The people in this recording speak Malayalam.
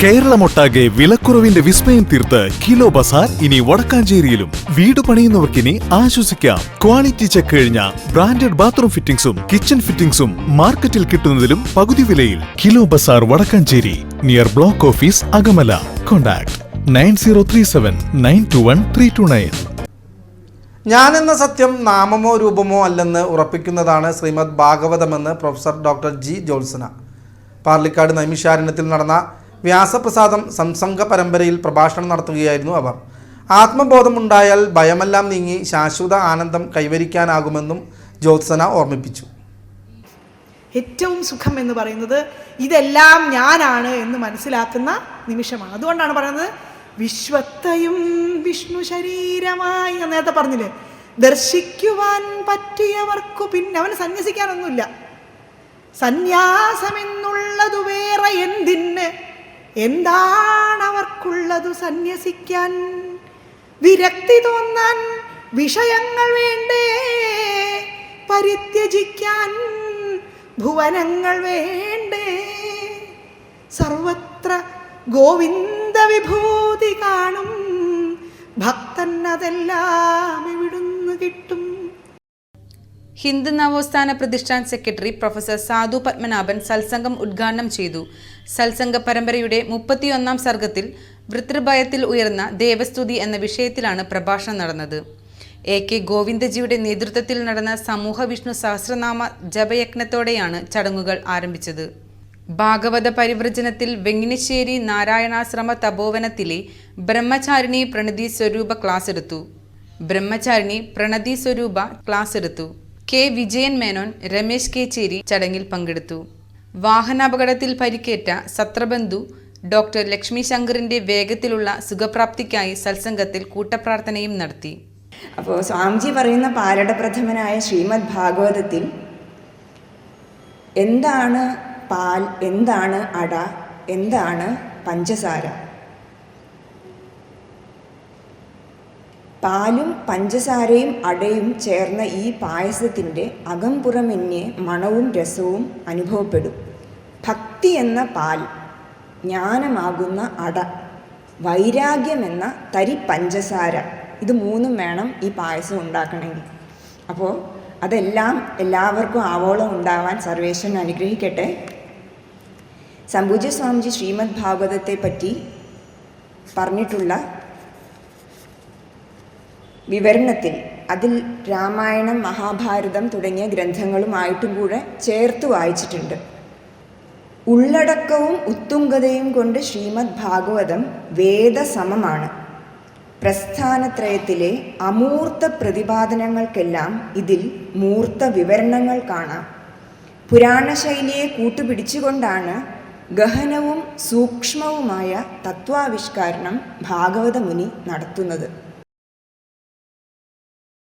കേരളമൊട്ടാകെ വിലക്കുറവിന്റെ വിസ്മയം തീർത്ത് കിലോ ബസാർ ഇനി വടക്കാഞ്ചേരിയിലും. വീട് പണിയുന്നവർക്കിനി ആശ്വസിക്കാം. ക്വാളിറ്റി ചെക്ക് കഴിഞ്ഞ ബ്രാൻഡഡ് ബാത്റൂം ഫിറ്റിംഗ്സും കിച്ചൺ ഫിറ്റിംഗ്സും മാർക്കറ്റിൽ കിട്ടുന്നതിലും പകുതി വിലയിൽ. Kilo Bazaar Vadakkancherry, near block office Akamala. Contact 9037921329. ഞാനെന്ന സത്യം നാമമോ രൂപമോ അല്ലെന്ന് ഉറപ്പിക്കുന്നതാണ് ശ്രീമദ് ഭാഗവതമെന്ന് professor doctor G Jyothsna. Parlikad നൈമിഷാരണ്യത്തിൽ നടന്ന വ്യാസപ്രസാദം സംസംഗ പരമ്പരയിൽ പ്രഭാഷണം നടത്തുകയായിരുന്നു അവർ. ആത്മബോധമുണ്ടായാൽ ഭയമെല്ലാം നീങ്ങി ശാശ്വത ആനന്ദം കൈവരിക്കാനാകുമെന്നും ജ്യോത്സന ഓർമ്മിപ്പിച്ചു. ഏറ്റവും സുഖം എന്ന് പറയുന്നത് ഇതെല്ലാം ഞാനാണ് എന്ന് മനസ്സിലാക്കുന്ന നിമിഷമാണ്. അതുകൊണ്ടാണ് പറയുന്നത് വിശ്വത്തെയും വിഷ്ണു ശരീരമായി. നേരത്തെ പറഞ്ഞില്ലേ, ദർശിക്കുവാൻ പറ്റിയവർക്കു പിന്നെ അവന് സന്യസിക്കാനൊന്നുമില്ല. സന്യാസമെന്നുള്ളതു വേറെ എന്തിന്, എന്താണവർക്കുള്ളതു സന്യസിക്കാൻ? വിരക്തി തോന്നാൻ വിഷയങ്ങൾ വേണ്ടേ, പരിത്യജിക്കാൻ ഭുവനങ്ങൾ വേണ്ടേ? സർവത്ര ഗോവിന്ദ വിഭൂതി കാണും ഭക്തനതെല്ലാം ഇവിടുന്ന് കിട്ടും. ഹിന്ദു നവോത്ഥാന പ്രതിഷ്ഠാൻ സെക്രട്ടറി പ്രൊഫസർ സാധു പത്മനാഭൻ സത്സംഗം ഉദ്ഘാടനം ചെയ്തു. സത്സംഗ പരമ്പരയുടെ 31-ാം സർഗത്തിൽ വൃത്രഭയത്തിൽ ഉയർന്ന ദേവസ്തുതി എന്ന വിഷയത്തിലാണ് പ്രഭാഷണം നടന്നത്. AK ഗോവിന്ദജിയുടെ നേതൃത്വത്തിൽ നടന്ന സമൂഹ വിഷ്ണു സഹസ്രനാമ ജപയജ്ഞത്തോടെയാണ് ചടങ്ങുകൾ ആരംഭിച്ചത്. ഭാഗവത പരിവ്രജനത്തിൽ വെങ്ങിനിശ്ശേരി നാരായണാശ്രമ തപോവനത്തിലെ ബ്രഹ്മചാരിണി പ്രണതി സ്വരൂപ ക്ലാസ് എടുത്തു. K വിജയൻ മേനോൻ, രമേശ് കേച്ചേരി ചടങ്ങിൽ പങ്കെടുത്തു. വാഹനാപകടത്തിൽ പരിക്കേറ്റ സത്രബന്ധു ഡോക്ടർ ലക്ഷ്മി ശങ്കറിന്റെ വേഗത്തിലുള്ള സുഖപ്രാപ്തിക്കായി സത്സംഗത്തിൽ കൂട്ടപ്രാർത്ഥനയും നടത്തി. അപ്പോൾ സ്വാമിജി പറയുന്ന പാലടപ്രഥമനായ ശ്രീമദ് ഭാഗവതത്തിൽ എന്താണ് പാൽ, എന്താണ് അട, എന്താണ് പഞ്ചസാര? പാലും പഞ്ചസാരയും അടയും ചേർന്ന ഈ പായസത്തിൻ്റെ അകംപുറമെന്യേ മണവും രസവും അനുഭവപ്പെടും. ഭക്തി എന്ന പാൽ, ജ്ഞാനമാകുന്ന അട, വൈരാഗ്യം എന്ന തരി പഞ്ചസാര, ഇത് മൂന്നും വേണം ഈ പായസം ഉണ്ടാക്കണമെങ്കിൽ. അപ്പോൾ അതെല്ലാം എല്ലാവർക്കും ആവോളം ഉണ്ടാവാൻ സർവേശ്വരൻ അനുഗ്രഹിക്കട്ടെ. സംപൂജ്യ സ്വാമിജി ശ്രീമദ് ഭാഗവതത്തെ പറ്റി പറഞ്ഞിട്ടുള്ള വിവരണത്തിൽ അതിൽ രാമായണം, മഹാഭാരതം തുടങ്ങിയ ഗ്രന്ഥങ്ങളുമായിട്ടും കൂടെ ചേർത്ത് വായിച്ചിട്ടുണ്ട്. ഉള്ളടക്കവും ഉത്തുംഗതയും കൊണ്ട് ശ്രീമദ് ഭാഗവതം വേദസമമാണ്. പ്രസ്ഥാനത്രയത്തിലെ അമൂർത്ത പ്രതിപാദനങ്ങൾക്കെല്ലാം ഇതിൽ മൂർത്ത വിവരണങ്ങൾ കാണാം. പുരാണശൈലിയെ കൂട്ടുപിടിച്ചുകൊണ്ടാണ് ഗഹനവും സൂക്ഷ്മവുമായ തത്വാവിഷ്കാരണം ഭാഗവത മുനി നടത്തുന്നത്.